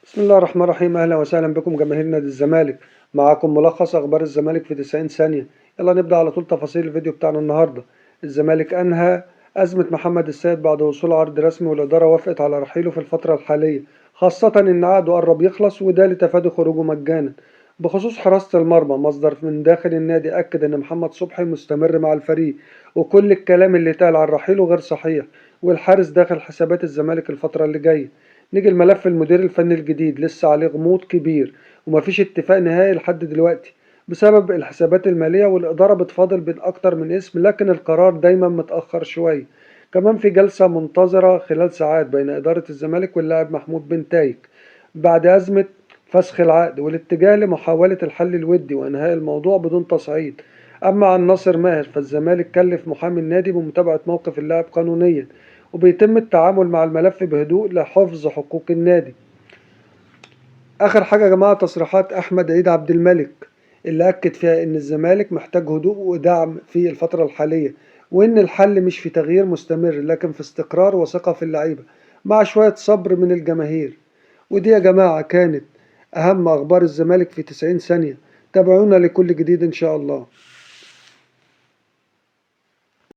بسم الله الرحمن الرحيم. اهلا وسهلا بكم جماهير نادي الزمالك. معاكم ملخص اخبار الزمالك في 90 ثانية. يلا نبدأ على طول تفاصيل الفيديو بتاعنا النهاردة. الزمالك انهى أزمة محمد السيد بعد وصول عرض رسمي، والإدارة وافقت على رحيله في الفترة الحالية، خاصة إن عقده قرب يخلص وده لتفادي خروجه مجانا. بخصوص حراسة المرمى، مصدر من داخل النادي أكد إن محمد صبحي مستمر مع الفريق، وكل الكلام اللي اتقال عن رحيله غير صحيح، والحارس داخل حسابات الزمالك الفترة اللي جاية. نيجي لملف المدير الفني الجديد، لسه عليه غموض كبير ومفيش اتفاق نهائي لحد دلوقتي بسبب الحسابات المالية، والإدارة بتفاضل بين أكتر من اسم، لكن القرار دايما متأخر شوية. كمان في جلسة منتظرة خلال ساعات بين إدارة الزمالك واللاعب محمود بن تايك بعد أزمة فسخ العقد، والاتجاه لمحاولة الحل الودي وإنهاء الموضوع بدون تصعيد. أما عن ناصر ماهر، فالزمالك كلف محامي النادي بمتابعة موقف اللاعب قانونيا، وبيتم التعامل مع الملف بهدوء لحفظ حقوق النادي. آخر حاجة يا جماعة، تصريحات أحمد عيد عبد الملك اللي أكد فيها إن الزمالك محتاج هدوء ودعم في الفترة الحالية، وإن الحل مش في تغيير مستمر لكن في استقرار وثقة في اللعيبة مع شوية صبر من الجماهير. ودي يا جماعة كانت أهم أخبار الزمالك في 90 ثانية. تابعونا لكل جديد إن شاء الله.